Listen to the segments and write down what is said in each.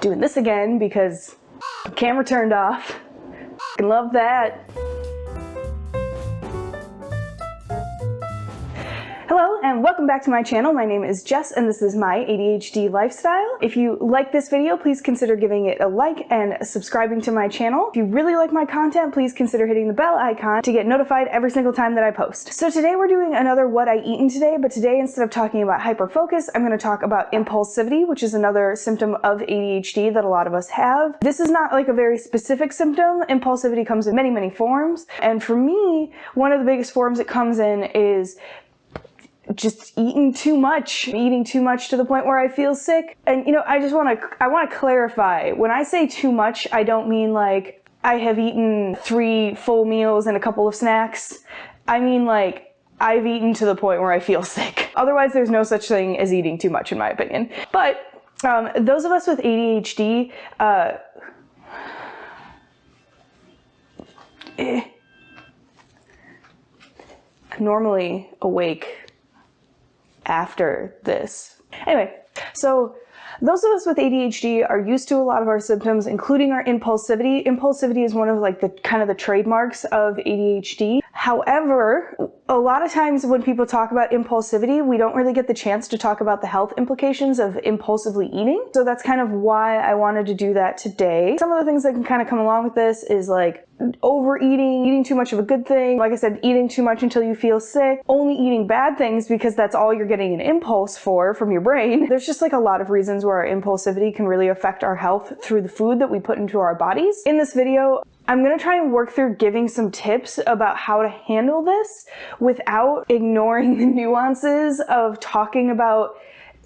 doing this again because the camera turned off. I love that. Hello and welcome back to my channel. My name is Jess and this is my ADHD lifestyle. If you like this video, please consider giving it a like and subscribing to my channel. If you really like my content, please consider hitting the bell icon to get notified every single time that I post. So today we're doing another What I Eaten Today, but today instead of talking about hyperfocus, I'm going to talk about impulsivity, which is another symptom of ADHD that a lot of us have. This is not like a very specific symptom. Impulsivity comes in many forms. And for me, one of the biggest forms it comes in is just eating too much to the point where I feel sick. And I want to clarify, when I say too much, I don't mean like I have eaten 3 full meals and a couple of snacks. I mean like I've eaten to the point where I feel sick. Otherwise, there's no such thing as eating too much in my opinion. But those of us with ADHD, I'm normally awake after this. Anyway, so those of us with ADHD are used to a lot of our symptoms, including our impulsivity. Impulsivity is one of like the kind of the trademarks of ADHD. However, a lot of times when people talk about impulsivity, we don't really get the chance to talk about the health implications of impulsively eating. So that's kind of why I wanted to do that today. Some of the things that can kind of come along with this is like overeating, eating too much of a good thing. Like I said, eating too much until you feel sick, only eating bad things because that's all you're getting an impulse from your brain. There's just like a lot of reasons where our impulsivity can really affect our health through the food that we put into our bodies. In this video, I'm going to try and work through giving some tips about how to handle this without ignoring the nuances of talking about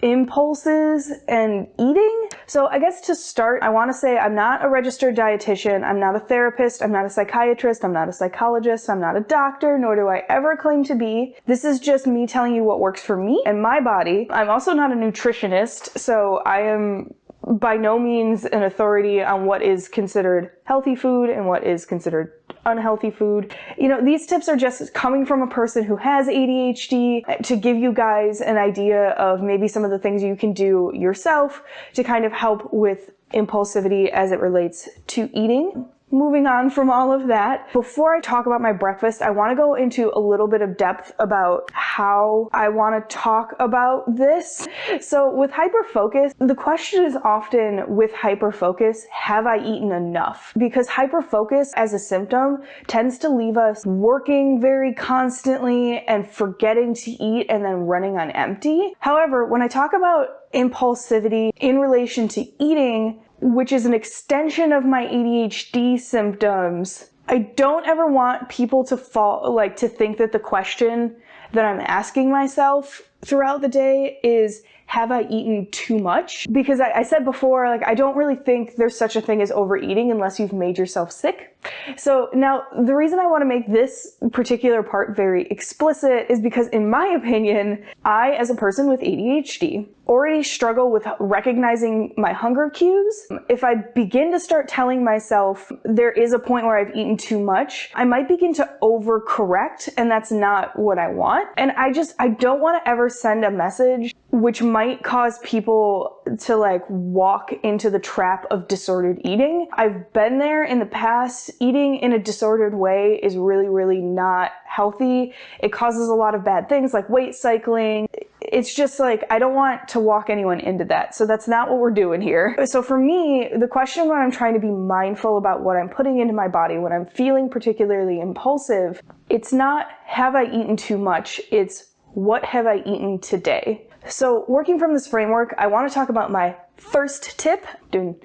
impulses and eating. So I guess to start, I want to say I'm not a registered dietitian, I'm not a therapist, I'm not a psychiatrist, I'm not a psychologist, I'm not a doctor, nor do I ever claim to be. This is just me telling you what works for me and my body. I'm also not a nutritionist, so I am by no means an authority on what is considered healthy food and what is considered unhealthy food. You know, these tips are just coming from a person who has ADHD to give you guys an idea of maybe some of the things you can do yourself to kind of help with impulsivity as it relates to eating. Moving on from all of that, before I talk about my breakfast, I want to go into a little bit of depth about how I want to talk about this. So with hyperfocus, the question is often with hyperfocus, have I eaten enough? Because hyperfocus as a symptom tends to leave us working very constantly and forgetting to eat and then running on empty. However, when I talk about impulsivity in relation to eating, which is an extension of my ADHD symptoms, I don't ever want people to think that the question that I'm asking myself throughout the day is, have I eaten too much? Because I said before, like, I don't really think there's such a thing as overeating unless you've made yourself sick. So now the reason I want to make this particular part very explicit is because in my opinion, I, as a person with ADHD, already struggle with recognizing my hunger cues. If I begin to start telling myself there is a point where I've eaten too much, I might begin to overcorrect, and that's not what I want. And I don't want to ever send a message which might cause people to like walk into the trap of disordered eating. I've been there in the past. Eating in a disordered way is really not healthy. It causes a lot of bad things like weight cycling. It's just like, I don't want to walk anyone into that. So that's not what we're doing here. So for me, the question when I'm trying to be mindful about what I'm putting into my body, when I'm feeling particularly impulsive, it's not, have I eaten too much? It's, what have I eaten today? So working from this framework, I want to talk about my first tip, doing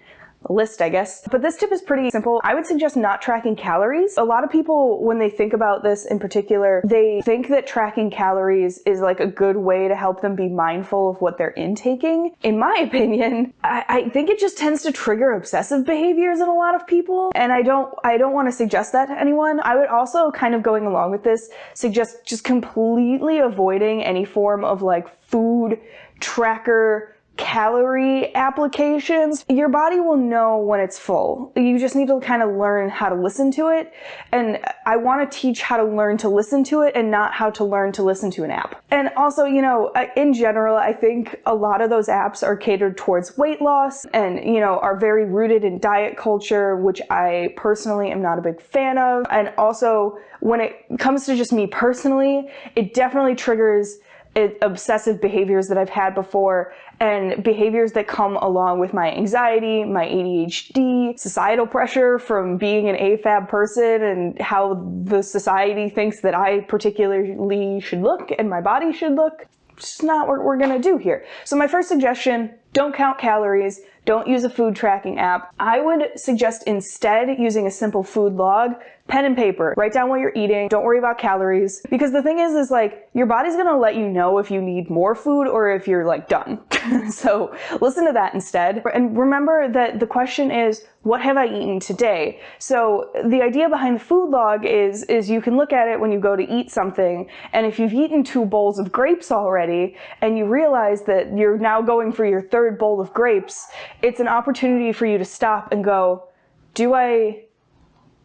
a list, I guess. But this tip is pretty simple. I would suggest not tracking calories. A lot of people, when they think about this in particular, they think that tracking calories is like a good way to help them be mindful of what they're intaking. In my opinion, I think it just tends to trigger obsessive behaviors in a lot of people. And I don't want to suggest that to anyone. I would also, kind of going along with this, suggest just completely avoiding any form of like food tracker calorie applications, your body will know when it's full. You just need to kind of learn how to listen to it. And I want to teach how to learn to listen to it and not how to learn to listen to an app. And also, you know, in general, I think a lot of those apps are catered towards weight loss and, you know, are very rooted in diet culture, which I personally am not a big fan of. And also, when it comes to just me personally, it definitely triggers obsessive behaviors that I've had before and behaviors that come along with my anxiety, my ADHD, societal pressure from being an AFAB person and how the society thinks that I particularly should look and my body should look. It's just not what we're gonna do here. So my first suggestion, don't count calories, don't use a food tracking app. I would suggest instead using a simple food log, pen and paper. Write down what you're eating, don't worry about calories. Because the thing is like, your body's gonna let you know if you need more food or if you're like done. So listen to that instead. And remember that the question is, what have I eaten today? So the idea behind the food log is you can look at it when you go to eat something, and if you've eaten 2 bowls of grapes already, and you realize that you're now going for your 3rd bowl of grapes, it's an opportunity for you to stop and go, do I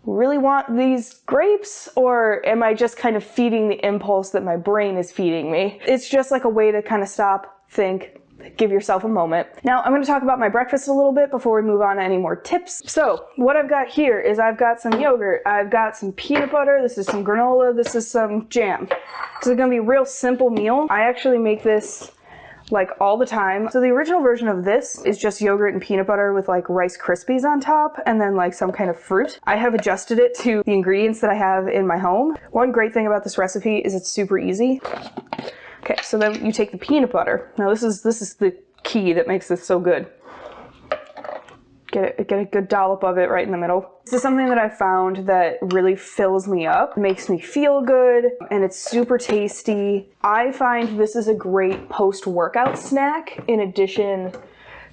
really want these grapes, or am I just kind of feeding the impulse that my brain is feeding me? It's just like a way to kind of stop, think, give yourself a moment. Now I'm going to talk about my breakfast a little bit before we move on to any more tips. So what I've got here is I've got some yogurt, I've got some peanut butter, this is some granola, this is some jam. This is going to be a real simple meal. I actually make this like all the time. So the original version of this is just yogurt and peanut butter with like Rice Krispies on top and then like some kind of fruit. I have adjusted it to the ingredients that I have in my home. One great thing about this recipe is it's super easy. Okay, so then you take the peanut butter. Now this is the key that makes this so good. Get a good dollop of it right in the middle. This is something that I found that really fills me up, makes me feel good, and it's super tasty. I find this is a great post-workout snack in addition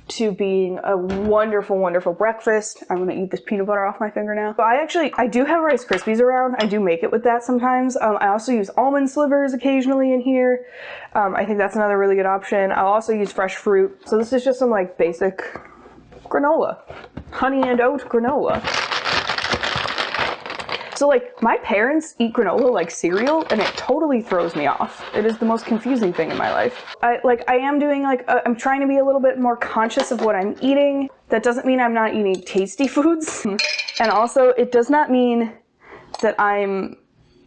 to being a wonderful, wonderful breakfast. I'm gonna eat this peanut butter off my finger now. But I do have Rice Krispies around. I do make it with that sometimes. I also use almond slivers occasionally in here. I think that's another really good option. I'll also use fresh fruit. So this is just some like basic granola, honey and oat granola. So like my parents eat granola like cereal and it totally throws me off. It is the most confusing thing in my life. I'm trying to be a little bit more conscious of what I'm eating. That doesn't mean I'm not eating tasty foods. And also it does not mean that I'm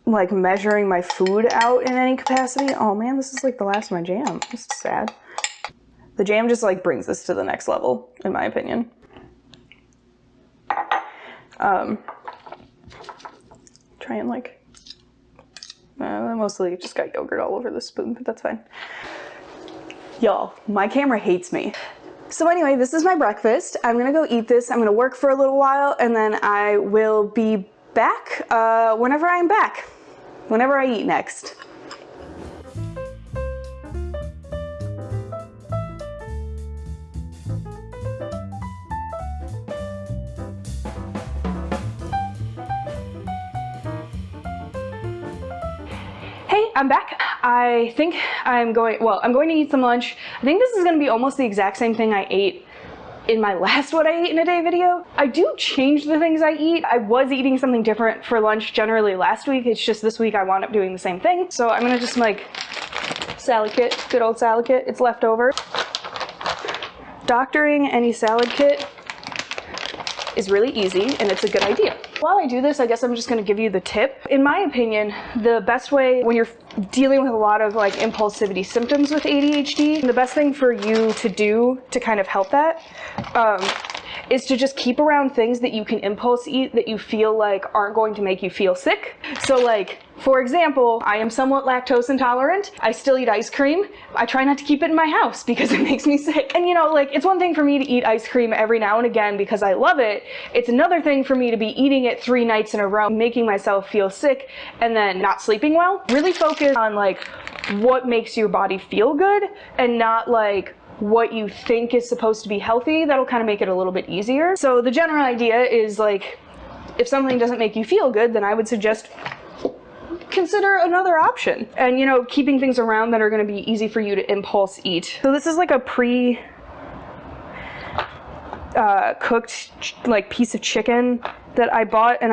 like measuring my food out in any capacity. Oh man, this is like the last of my jam. This is sad. The jam just like brings this to the next level, in my opinion. Try and like, mostly just got yogurt all over the spoon, but that's fine. Y'all, my camera hates me. So anyway, this is my breakfast. I'm gonna go eat this. I'm gonna work for a little while and then I will be back whenever I'm back, whenever I eat next. Hey, I'm back. I think I'm going to eat some lunch. I think this is going to be almost the exact same thing I ate in my last What I Ate in a Day video. I do change the things I eat. I was eating something different for lunch generally last week. It's just this week I wound up doing the same thing. So I'm going to just make salad kit, good old salad kit. It's leftover. Doctoring any salad kit is really easy and it's a good idea. While I do this, I guess I'm just going to give you the tip. In my opinion, the best way when you're dealing with a lot of like impulsivity symptoms with ADHD, the best thing for you to do to kind of help that is to just keep around things that you can impulse eat that you feel like aren't going to make you feel sick. So like, for example, I am somewhat lactose intolerant. I still eat ice cream. I try not to keep it in my house because it makes me sick. And you know, like it's one thing for me to eat ice cream every now and again because I love it. It's another thing for me to be eating it 3 nights in a row, making myself feel sick and then not sleeping well. Really focus on like what makes your body feel good and not like what you think is supposed to be healthy. That'll kind of make it a little bit easier. So the general idea is like, if something doesn't make you feel good, then I would suggest consider another option. And you know, keeping things around that are going to be easy for you to impulse eat. So this is like a cooked like piece of chicken that I bought, and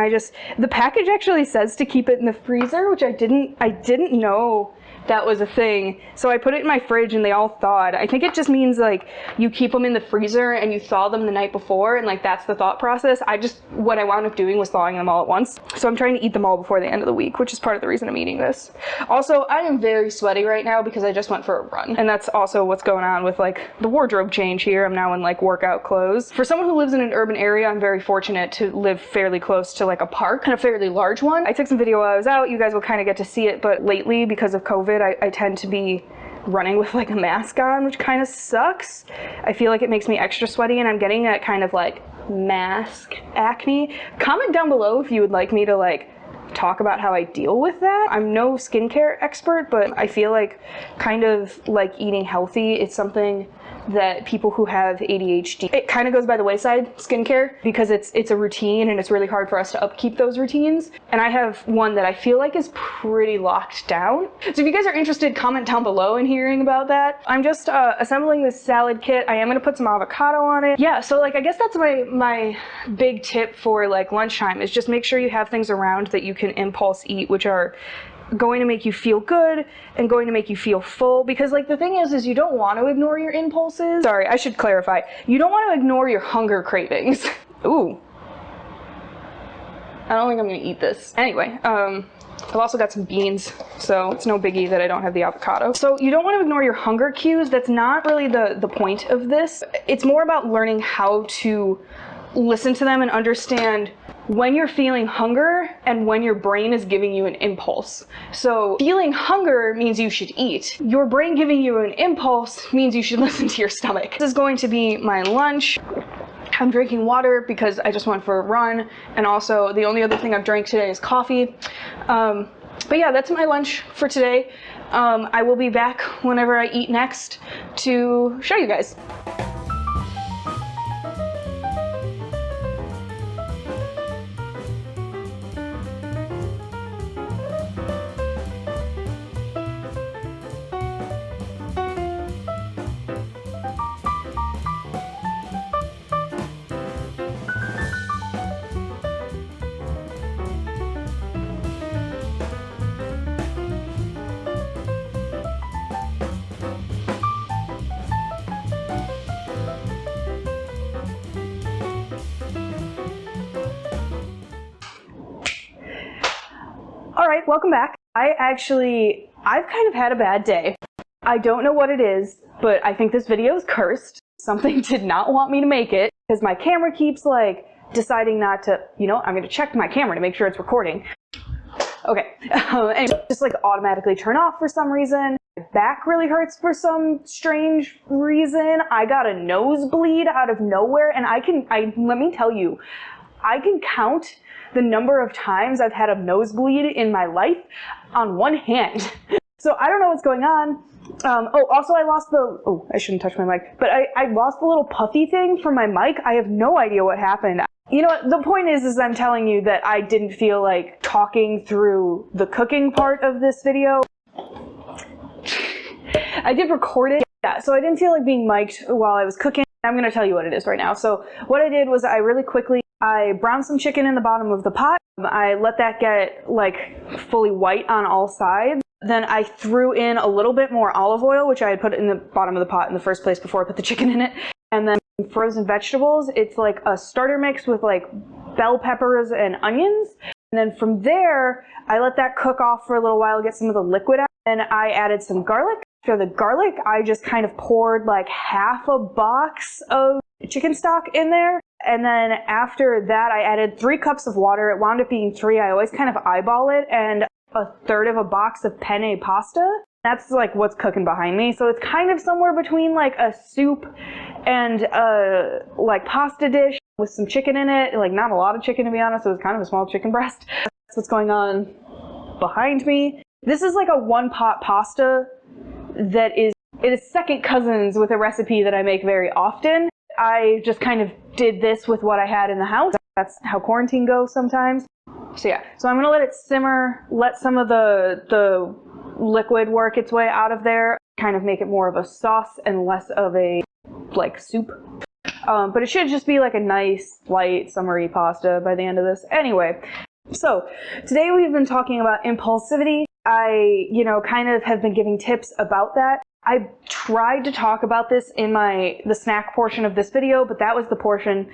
the package actually says to keep it in the freezer, which I didn't know that was a thing. So I put it in my fridge and they all thawed. I think it just means like you keep them in the freezer and you thaw them the night before, and like that's the thought process. What I wound up doing was thawing them all at once. So I'm trying to eat them all before the end of the week, which is part of the reason I'm eating this. Also, I am very sweaty right now because I just went for a run. And that's also what's going on with like the wardrobe change here. I'm now in like workout clothes. For someone who lives in an urban area, I'm very fortunate to live fairly close to like a park, and a fairly large one. I took some video while I was out. You guys will kind of get to see it, but lately because of COVID, I tend to be running with like a mask on, which kind of sucks. I feel like it makes me extra sweaty, and I'm getting that kind of like mask acne. Comment down below if you would like me to like talk about how I deal with that. I'm no skincare expert, but I feel like kind of like eating healthy, it's something that people who have ADHD, it kind of goes by the wayside, skincare, because it's a routine and it's really hard for us to upkeep those routines. And I have one that I feel like is pretty locked down. So if you guys are interested, comment down below in hearing about that. I'm just assembling this salad kit. I am going to put some avocado on it. Yeah, so like I guess that's my big tip for like lunchtime, is just make sure you have things around that you can impulse eat, which are going to make you feel good and going to make you feel full. Because like the thing is you don't want to ignore your impulses. Sorry, I should clarify. You don't want to ignore your hunger cravings. Ooh. I don't think I'm gonna eat this. Anyway, I've also got some beans, so it's no biggie that I don't have the avocado. So you don't want to ignore your hunger cues. That's not really the point of this. It's more about learning how to listen to them and understand when you're feeling hunger and when your brain is giving you an impulse. So feeling hunger means you should eat. Your brain giving you an impulse means you should listen to your stomach. This is going to be my lunch. I'm drinking water because I just went for a run, and also the only other thing I've drank today is coffee. But yeah, that's my lunch for today. I will be back whenever I eat next to show you guys. All right, welcome back. I've kind of had a bad day. I don't know what it is, but I think this video is cursed. Something did not want me to make it because my camera keeps like deciding not to, I'm going to check my camera to make sure it's recording. Okay, and just like automatically turn off for some reason. My back really hurts for some strange reason. I got a nosebleed out of nowhere, and let me tell you, I can count the number of times I've had a nosebleed in my life on one hand. So I don't know what's going on. Also I lost I shouldn't touch my mic, but I lost the little puffy thing from my mic. I have no idea what happened. You know what, the point is I'm telling you that I didn't feel like talking through the cooking part of this video. I did record it, yeah, so I didn't feel like being mic'd while I was cooking. I'm gonna tell you what it is right now. So what I did was I browned some chicken in the bottom of the pot. I let that get like fully white on all sides. Then I threw in a little bit more olive oil, which I had put in the bottom of the pot in the first place before I put the chicken in it. And then frozen vegetables. It's like a starter mix with like bell peppers and onions. And then from there, I let that cook off for a little while, get some of the liquid out. And I added some garlic. For the garlic, I just kind of poured like half a box of chicken stock in there. And then after that, I added 3 cups of water. It wound up being 3. I always kind of eyeball it. And a third of a box of penne pasta. That's like what's cooking behind me. So it's kind of somewhere between like a soup and a like pasta dish with some chicken in it. Like not a lot of chicken, to be honest. It was kind of a small chicken breast. That's what's going on behind me. This is like a 1-pot pasta it is second cousins with a recipe that I make very often. I just kind of did this with what I had in the house. That's how quarantine goes sometimes. So yeah, so I'm gonna let it simmer, let some of the liquid work its way out of there, kind of make it more of a sauce and less of a like soup. But it should just be like a nice, light, summery pasta by the end of this. Anyway, so today we've been talking about impulsivity. I, kind of have been giving tips about that. I tried to talk about this in the snack portion of this video, but that was the portion,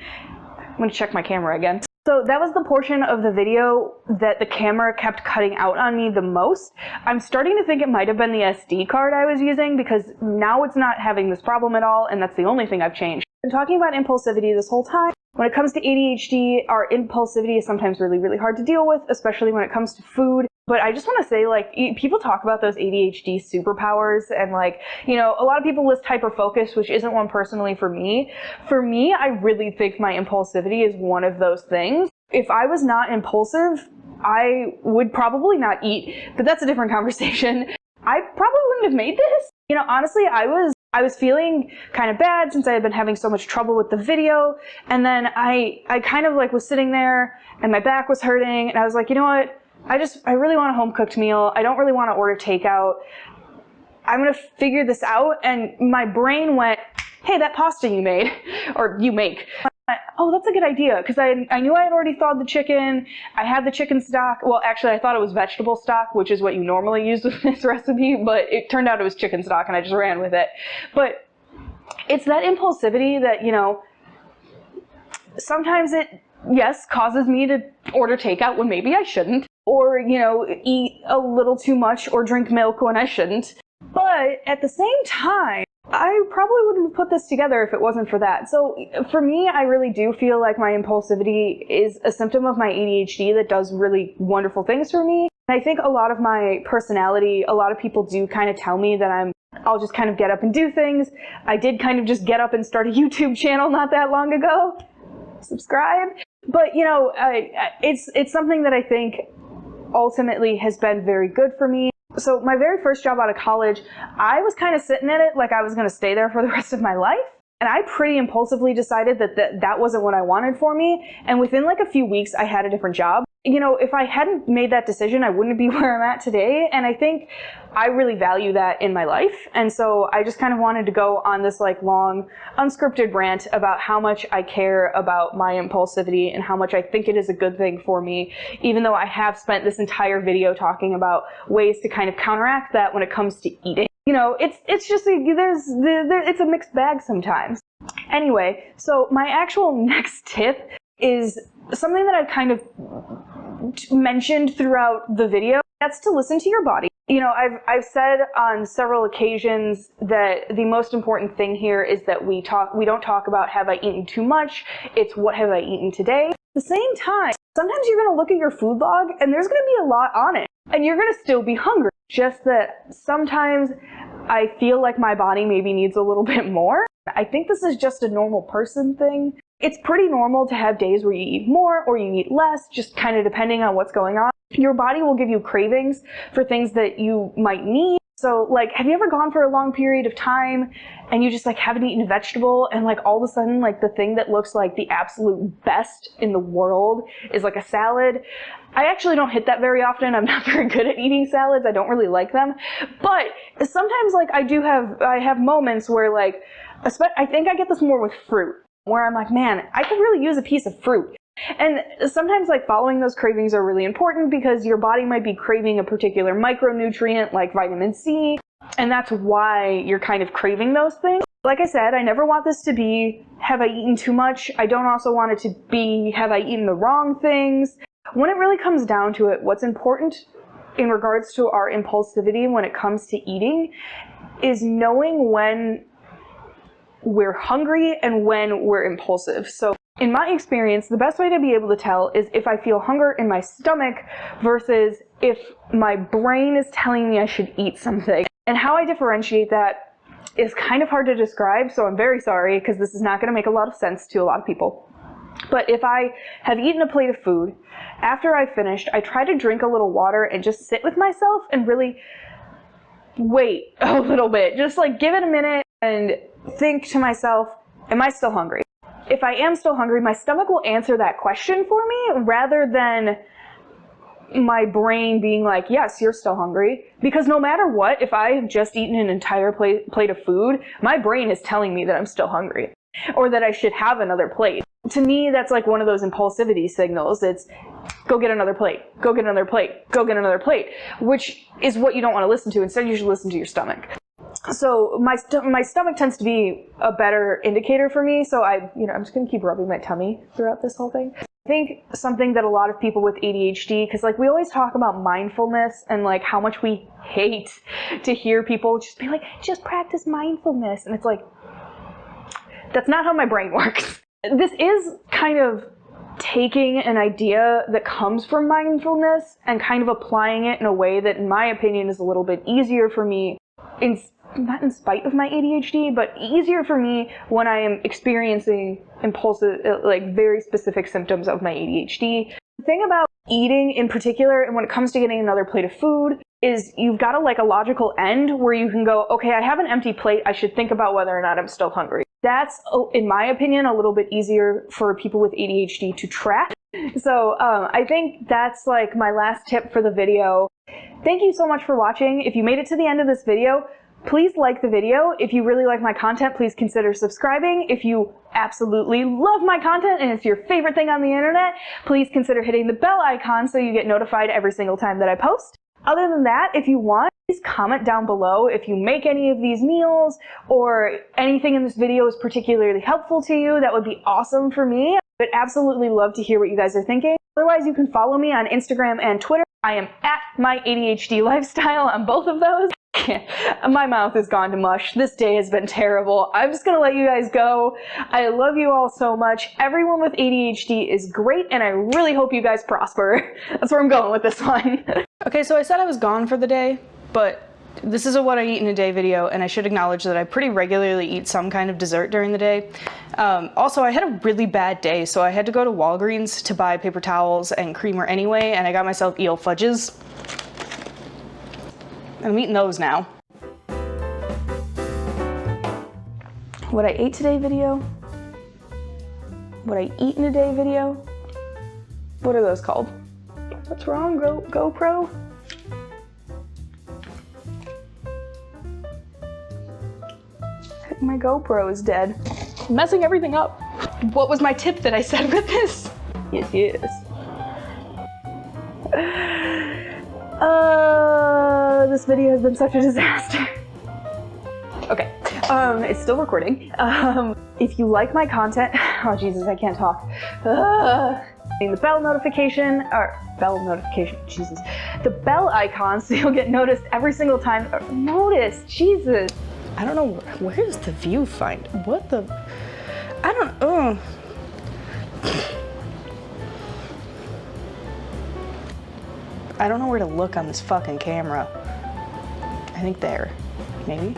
I'm going to check my camera again. So that was the portion of the video that the camera kept cutting out on me the most. I'm starting to think it might have been the SD card I was using, because now it's not having this problem at all, and that's the only thing I've changed. I've been talking about impulsivity this whole time. When it comes to ADHD, our impulsivity is sometimes really, really hard to deal with, especially when it comes to food. But I just want to say, people talk about those ADHD superpowers, and a lot of people list hyperfocus, which isn't one personally for me. For me, I really think my impulsivity is one of those things. If I was not impulsive, I would probably not eat, but that's a different conversation. I probably wouldn't have made this. Honestly, I was feeling kind of bad since I had been having so much trouble with the video, and then I kind of was sitting there and my back was hurting, and I was like, you know what? I really want a home cooked meal. I don't really want to order takeout. I'm going to figure this out. And my brain went, hey, that pasta you made, or you make. Oh, that's a good idea. Because I knew I had already thawed the chicken. I had the chicken stock. Well, actually, I thought it was vegetable stock, which is what you normally use with this recipe. But it turned out it was chicken stock, and I just ran with it. But it's that impulsivity that, sometimes it, yes, causes me to order takeout when maybe I shouldn't. Or, eat a little too much or drink milk when I shouldn't. But at the same time, I probably wouldn't have put this together if it wasn't for that. So for me, I really do feel like my impulsivity is a symptom of my ADHD that does really wonderful things for me. And I think a lot of my personality, a lot of people do kind of tell me that I'll just kind of get up and do things. I did kind of just get up and start a YouTube channel not that long ago. Subscribe. But, it's something that I think ultimately has been very good for me. So my very first job out of college, I was kind of sitting at it like I was going to stay there for the rest of my life. And I pretty impulsively decided that wasn't what I wanted for me. And within a few weeks, I had a different job. If I hadn't made that decision, I wouldn't be where I'm at today. And I think I really value that in my life. And so I just kind of wanted to go on this long, unscripted rant about how much I care about my impulsivity and how much I think it is a good thing for me, even though I have spent this entire video talking about ways to kind of counteract that when it comes to eating. It's just, it's a mixed bag sometimes. Anyway, so my actual next tip is something that I've kind of mentioned throughout the video. That's to listen to your body. I've said on several occasions that the most important thing here is that we don't talk about have I eaten too much, it's what have I eaten today. At the same time, sometimes you're going to look at your food log and there's going to be a lot on it, and you're going to still be hungry. Just that sometimes I feel like my body maybe needs a little bit more. I think this is just a normal person thing. It's pretty normal to have days where you eat more or you eat less, just kind of depending on what's going on. Your body will give you cravings for things that you might need. So have you ever gone for a long period of time and you just haven't eaten a vegetable, and all of a sudden the thing that looks like the absolute best in the world is a salad? I actually don't hit that very often. I'm not very good at eating salads. I don't really like them. But sometimes I have moments where I think I get this more with fruit, where I'm like, man, I could really use a piece of fruit. And sometimes following those cravings are really important because your body might be craving a particular micronutrient like vitamin C, and that's why you're kind of craving those things. Like I said, I never want this to be, have I eaten too much? I don't also want it to be, have I eaten the wrong things? When it really comes down to it, what's important in regards to our impulsivity when it comes to eating is knowing when we're hungry and when we're impulsive. So in my experience, the best way to be able to tell is if I feel hunger in my stomach versus if my brain is telling me I should eat something. And how I differentiate that is kind of hard to describe, so I'm very sorry because this is not going to make a lot of sense to a lot of people. But if I have eaten a plate of food, after I've finished, I try to drink a little water and just sit with myself and really wait a little bit. Just give it a minute and think to myself, am I still hungry? If I am still hungry, my stomach will answer that question for me rather than my brain being like, yes, you're still hungry. Because no matter what, if I have just eaten an entire plate of food, my brain is telling me that I'm still hungry. or that I should have another plate. To me, that's like one of those impulsivity signals. It's go get another plate, go get another plate, go get another plate, which is what you don't want to listen to. Instead, you should listen to your stomach. So my stomach tends to be a better indicator for me. So I'm just going to keep rubbing my tummy throughout this whole thing. I think something that a lot of people with ADHD, because like we always talk about mindfulness and like how much we hate to hear people just be like, just practice mindfulness. And it's like, that's not how my brain works. This is kind of taking an idea that comes from mindfulness and kind of applying it in a way that, in my opinion, is a little bit easier for me, not in spite of my ADHD, but easier for me when I am experiencing impulsive, like very specific symptoms of my ADHD. The thing about eating in particular, and when it comes to getting another plate of food, is you've got a logical end where you can go, okay, I have an empty plate, I should think about whether or not I'm still hungry. That's, in my opinion, a little bit easier for people with ADHD to track. So I think that's like my last tip for the video. Thank you so much for watching. If you made it to the end of this video, please like the video. If you really like my content, please consider subscribing. If you absolutely love my content and it's your favorite thing on the internet, please consider hitting the bell icon so you get notified every single time that I post. Other than that, if you want, please comment down below if you make any of these meals or anything in this video is particularly helpful to you. That would be awesome for me. I would absolutely love to hear what you guys are thinking. Otherwise, you can follow me on Instagram and Twitter. I am at my ADHD lifestyle on both of those. My mouth has gone to mush. This day has been terrible. I'm just gonna let you guys go. I love you all so much. Everyone with ADHD is great, and I really hope you guys prosper. That's where I'm going with this one. Okay, so I said I was gone for the day, but this is a what I eat in a day video, and I should acknowledge that I pretty regularly eat some kind of dessert during the day. Also, I had a really bad day, so I had to go to Walgreens to buy paper towels and creamer anyway, and I got myself eel fudges. I'm eating those now. What I ate today video? What I eat in a day video? What are those called? What's wrong, GoPro? My GoPro is dead. I'm messing everything up. What was my tip that I said with this? Yes. This video has been such a disaster. Okay, it's still recording. If you like my content, oh Jesus, I can't talk. The bell notification, Jesus. The bell icon so you'll get noticed every single time. Jesus. I don't know, where is the viewfinder? What the, I don't know. I don't know where to look on this fucking camera. I think there, maybe.